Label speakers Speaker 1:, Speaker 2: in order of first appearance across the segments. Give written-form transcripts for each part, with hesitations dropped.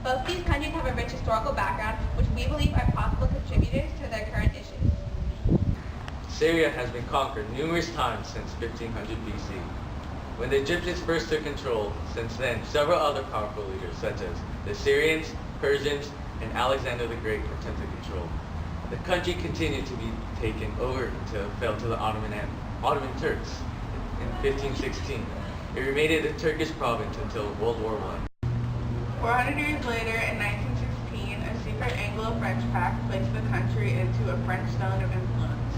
Speaker 1: Both these countries have a rich historical background, which we believe are possible contributors to their current issues.
Speaker 2: Syria has been conquered numerous times since 1500 BC. When the Egyptians first took control, since then, several other powerful leaders, such as the Syrians, Persians, and Alexander the Great, attempted control. The country continued to be taken over until it fell to the Ottoman Turks in 1516. It remained a Turkish province until World War I.
Speaker 3: 400 years later, in 1916, a secret Anglo-French pact placed the country into a French zone of influence.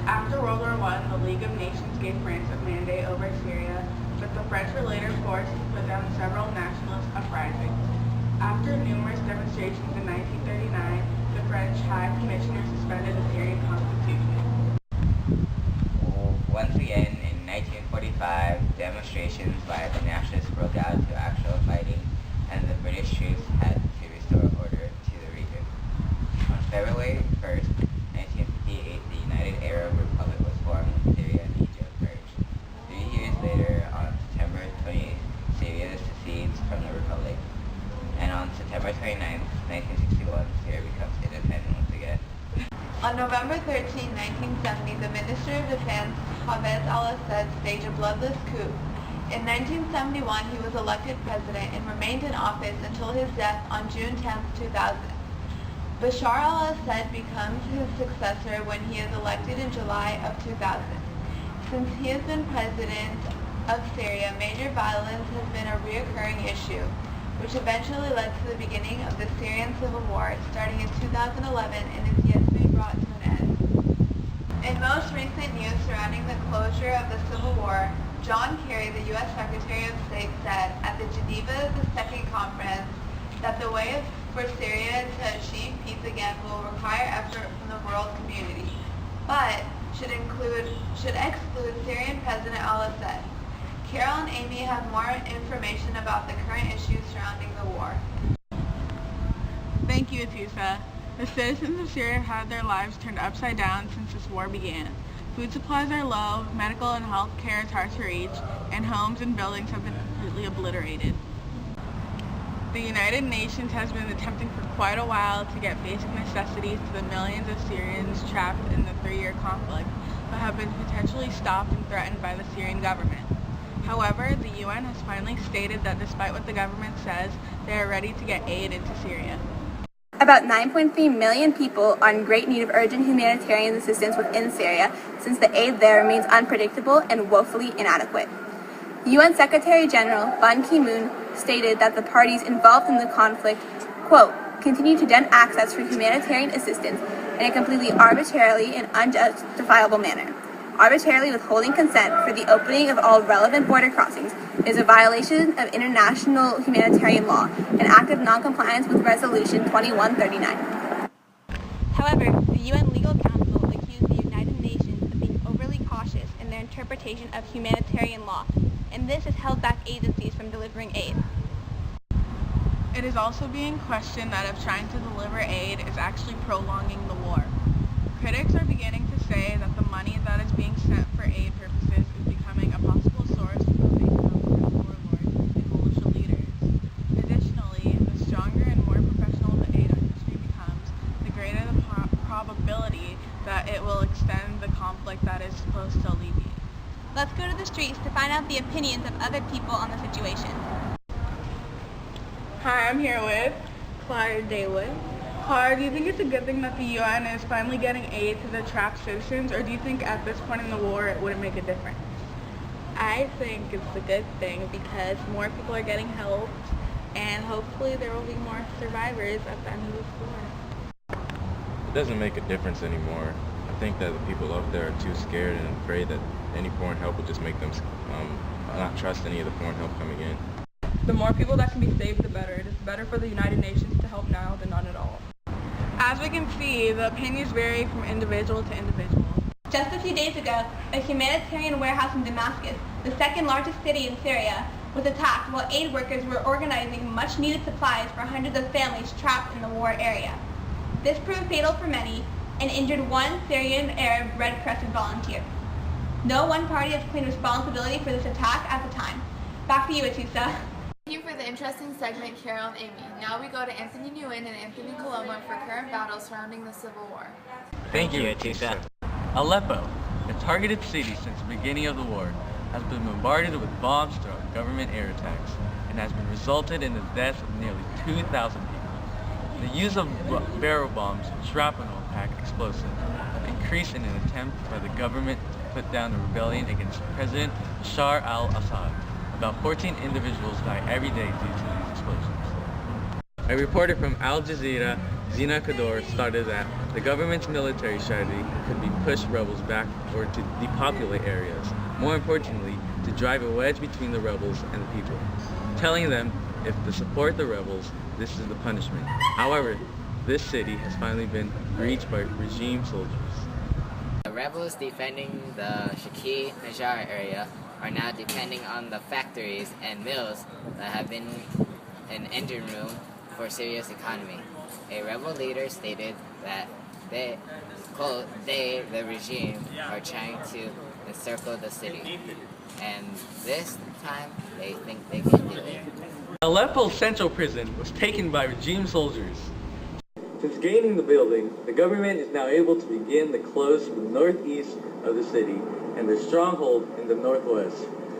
Speaker 3: After World War I, the League of Nations gave France a mandate over Syria, but the French were later forced to put down several nationalist uprisings. After numerous demonstrations in 1939, the French High Commissioner suspended the Syrian constitution.
Speaker 4: Once again, in 1945, demonstrations by the nationalists broke out to actual fighting, and the British troops had to restore order to the region. On February 1st, 1958, the United Arab Republic was formed with Syria and Egypt merged. 3 years later, on September 28th, Syria secedes from the Republic. And on September 29th, 1961, Syria becomes independent once again.
Speaker 1: On November 13, 1970, the Minister of Defense, Hafez al-Assad, staged a bloodless coup. In 1971, he was elected president and remained in office until his death on June 10, 2000. Bashar al-Assad becomes his successor when he is elected in July of 2000. Since he has been president of Syria, major violence has been a recurring issue, which eventually led to the beginning of the Syrian civil war starting in 2011 and is yet to be brought to an end. In most recent news surrounding the closure of the civil war, John Kerry, the U.S. Secretary of State, said at the Geneva II Conference that the way for Syria to achieve peace again will require effort from the world community, but should exclude Syrian President al-Assad. Carol and Amy have more information about the current issues surrounding the war.
Speaker 3: Thank you, Atousa. The citizens of Syria have had their lives turned upside down since this war began. Food supplies are low, medical and health care is hard to reach, and homes and buildings have been completely obliterated. The United Nations has been attempting for quite a while to get basic necessities to the millions of Syrians trapped in the 3-year conflict, but have been potentially stopped and threatened by the Syrian government. However, the UN has finally stated that despite what the government says, they are ready to get aid into Syria.
Speaker 5: About 9.3 million people are in great need of urgent humanitarian assistance within Syria, since the aid there remains unpredictable and woefully inadequate. UN Secretary General Ban Ki-moon stated that the parties involved in the conflict, quote, continue to deny access for humanitarian assistance in a completely arbitrarily and unjustifiable manner. Arbitrarily withholding consent for the opening of all relevant border crossings is a violation of international humanitarian law, an act of non-compliance with Resolution 2139.
Speaker 1: However, the UN Legal Council accused the United Nations of being overly cautious in their interpretation of humanitarian law, and this has held back agencies from delivering aid.
Speaker 3: It is also being questioned that if trying to deliver aid is actually prolonging the war. Critics are beginning to say that the money that is being sent for aid purposes is becoming a possible source of income for warlords and militia leaders. Additionally, the stronger and more professional the aid industry becomes, the greater the probability that it will extend the conflict that is supposed to alleviate.
Speaker 1: Let's go to the streets to find out the opinions of other people on the situation.
Speaker 3: Hi, I'm here with Dawood. Clara, do you think it's a good thing that the UN is finally getting aid to the trapped citizens, or do you think at this point in the war it wouldn't make a difference?
Speaker 6: I think it's a good thing because more people are getting helped, and hopefully there will be more survivors at the end of this war.
Speaker 7: It doesn't make a difference anymore. I think that the people up there are too scared and afraid that any foreign help will just make them not trust any of the foreign help coming in.
Speaker 8: The more people that can be saved, the better. It is better for the United Nations to help now than none at all.
Speaker 3: As we can see, the opinions vary from individual to individual.
Speaker 1: Just a few days ago, a humanitarian warehouse in Damascus, the second largest city in Syria, was attacked while aid workers were organizing much-needed supplies for hundreds of families trapped in the war area. This proved fatal for many and injured one Syrian Arab Red Crescent volunteer. No one party has claimed responsibility for this attack at the time. Back to you, Atousa. Thank you for the interesting segment, Carol and Amy. Now we go to Anthony Ngyuen and Anthony Coloma for current battles surrounding the Civil War.
Speaker 2: Thank you, Atousa. Aleppo, a targeted city since the beginning of the war, has been bombarded with bombs throughout government air attacks and has been resulted in the deaths of nearly 2,000 people. The use of barrel bombs and shrapnel-packed explosives have increased in an attempt by the government to put down the rebellion against President Bashar al-Assad. About 14 individuals die every day due to these explosions. A reporter from Al Jazeera, Zina Kador, started that the government's military strategy could be push rebels back or to depopulate areas. More importantly, to drive a wedge between the rebels and the people, telling them if they support the rebels, this is the punishment. However, this city has finally been breached by regime soldiers.
Speaker 4: The rebels defending the Shaki Najjar area are now depending on the factories and mills that have been an engine room for Syria's economy. A rebel leader stated that they, quote, the regime, are trying to encircle the city, and this time they think they can do it.
Speaker 2: Aleppo Central Prison was taken by regime soldiers. Since gaining the building, the government is now able to begin the close to the northeast of the city and their stronghold in the northwest.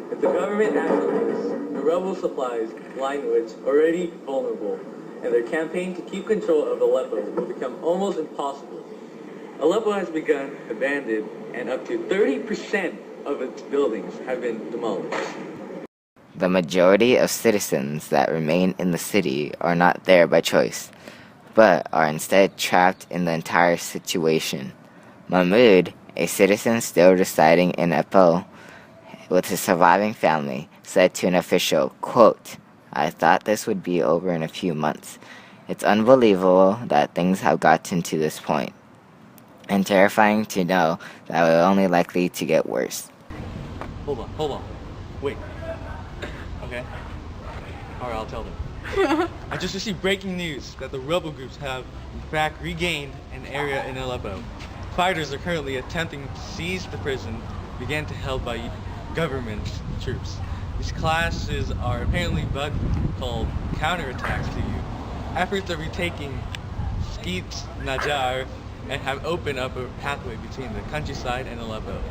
Speaker 2: If the government activates, the rebel supplies line which already vulnerable, and their campaign to keep control of Aleppo will become almost impossible. Aleppo has begun abandoned, and up to 30% of its buildings have been demolished.
Speaker 4: The majority of citizens that remain in the city are not there by choice, but are instead trapped in the entire situation. Mahmoud, a citizen still residing in Aleppo with his surviving family, said to an official, quote, "I thought this would be over in a few months. It's unbelievable that things have gotten to this point, and terrifying to know that we're only likely to get worse."
Speaker 2: Hold on. Wait. Okay. Alright, I'll tell them. I just received breaking news that the rebel groups have, in fact, regained an area in Aleppo. Fighters are currently attempting to seize the prison began to held by government troops. These clashes are apparently but called counterattacks to you. Efforts of retaking Shaki Najjar and have opened up a pathway between the countryside and Aleppo.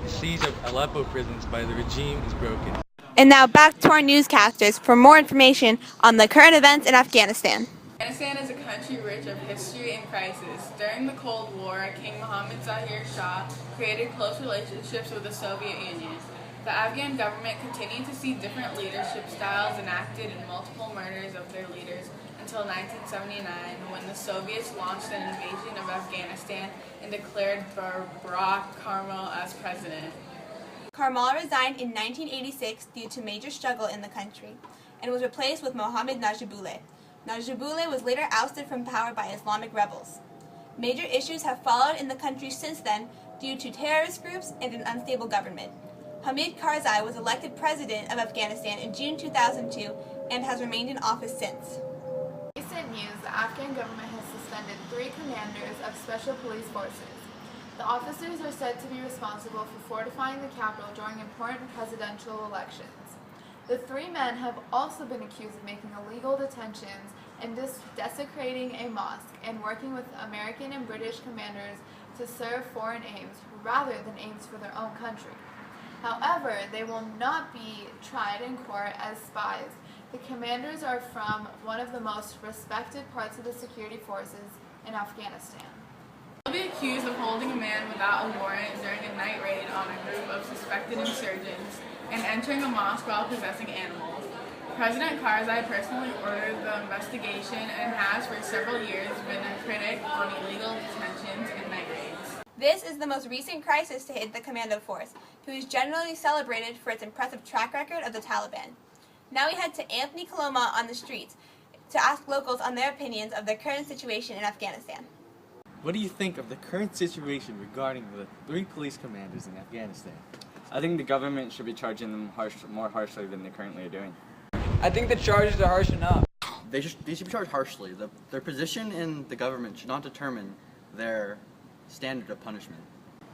Speaker 2: The siege of Aleppo prisons by the regime is broken.
Speaker 5: And now back to our newscasters for more information on the current events in Afghanistan.
Speaker 3: Afghanistan is a country rich of history and crisis. During the Cold War, King Mohammad Zahir Shah created close relationships with the Soviet Union. The Afghan government continued to see different leadership styles enacted in multiple murders of their leaders until 1979, when the Soviets launched an invasion of Afghanistan and declared Barack Karmal as president.
Speaker 5: Karmal resigned in 1986 due to major struggle in the country and was replaced with Mohammad Najibullah. Najibullah was later ousted from power by Islamic rebels. Major issues have followed in the country since then due to terrorist groups and an unstable government. Hamid Karzai was elected president of Afghanistan in June 2002 and has remained in office since.
Speaker 1: Recent news, the Afghan government has suspended 3 commanders of special police forces. The officers are said to be responsible for fortifying the capital during important presidential elections. The 3 men have also been accused of making illegal detentions and desecrating a mosque and working with American and British commanders to serve foreign aims rather than aims for their own country. However, they will not be tried in court as spies. The commanders are from one of the most respected parts of the security forces in Afghanistan.
Speaker 3: He'll be accused of holding a man without a warrant during a night raid on a group of suspected insurgents and entering a mosque while possessing animals. President Karzai personally ordered the investigation and has for several years been a critic on illegal detentions and night raids.
Speaker 5: This is the most recent crisis to hit the commando force, who is generally celebrated for its impressive track record of the Taliban. Now we head to Anthony Coloma on the streets to ask locals on their opinions of the current situation in Afghanistan.
Speaker 9: What do you think of the current situation regarding the 3 police commanders in Afghanistan?
Speaker 10: I think the government should be charging them more harshly than they currently are doing.
Speaker 11: I think the charges are harsh enough.
Speaker 12: They should be charged harshly. Their position in the government should not determine their standard of punishment.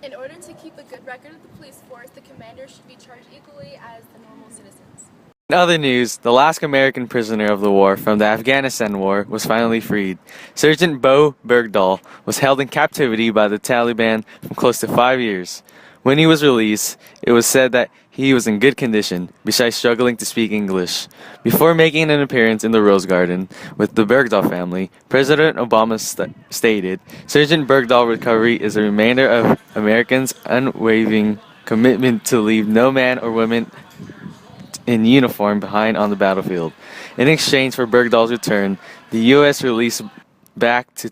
Speaker 13: In order to keep a good record of the police force, the commanders should be charged equally as the normal citizens.
Speaker 9: In other news, the last American prisoner of the war from the Afghanistan war was finally freed. Sergeant Bo Bergdahl was held in captivity by the Taliban for close to 5 years. When he was released, it was said that he was in good condition, besides struggling to speak English. Before making an appearance in the Rose Garden with the Bergdahl family, President Obama stated, "Sergeant Bergdahl's recovery is a reminder of Americans' unwavering commitment to leave no man or woman in uniform behind on the battlefield." In exchange for Bergdahl's return, the U.S. released back to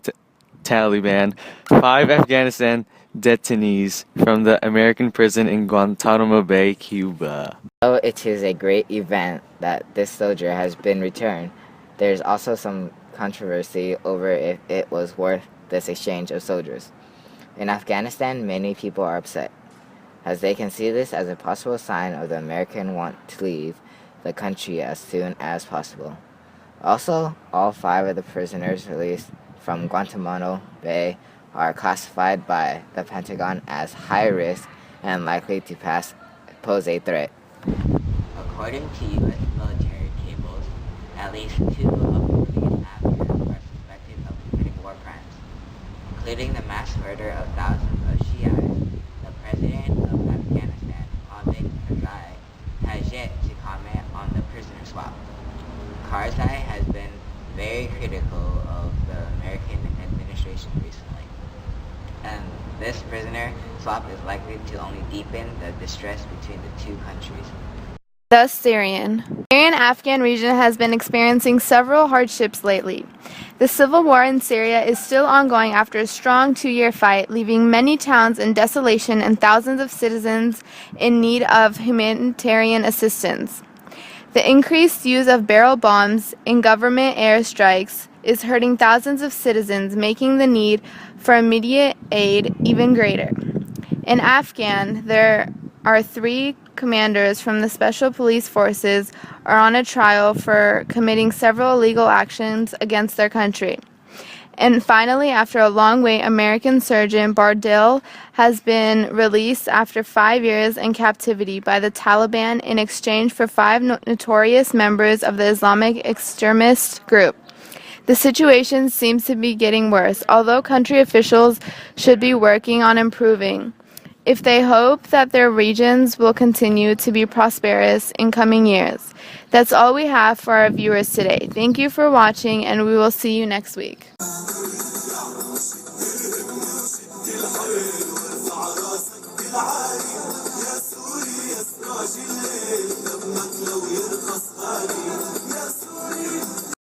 Speaker 9: Taliban 5 Afghanistan detainees from the American prison in Guantanamo Bay, Cuba.
Speaker 4: Though it is a great event that this soldier has been returned, there is also some controversy over if it was worth this exchange of soldiers. In Afghanistan, many people are upset, as they can see this as a possible sign of the American want to leave the country as soon as possible. Also, all 5 of the prisoners released from Guantanamo Bay are classified by the Pentagon as high risk and likely to pose a threat. According to U.S. military cables, at least 2 of the living Afghans are suspected of committing war crimes, including the mass murder of thousands of Shiites. The president of Afghanistan, Hamid Karzai, has yet to comment on the prisoner swap. Karzai has been very critical of the American administration recently, and this prisoner swap is likely to only deepen the distress between the 2 countries.
Speaker 5: The Syrian-Afghan region has been experiencing several hardships lately. The civil war in Syria is still ongoing after a strong 2-year fight, leaving many towns in desolation and thousands of citizens in need of humanitarian assistance. The increased use of barrel bombs in government airstrikes is hurting thousands of citizens, making the need for immediate aid even greater. In Afghan, there are 3 commanders from the Special Police Forces are on a trial for committing several illegal actions against their country. And finally, after a long wait, American Sergeant Bardell has been released after 5 years in captivity by the Taliban in exchange for 5 notorious members of the Islamic extremist group. The situation seems to be getting worse, although country officials should be working on improving, if they hope that their regions will continue to be prosperous in coming years. That's all we have for our viewers today. Thank you for watching, and we will see you next week.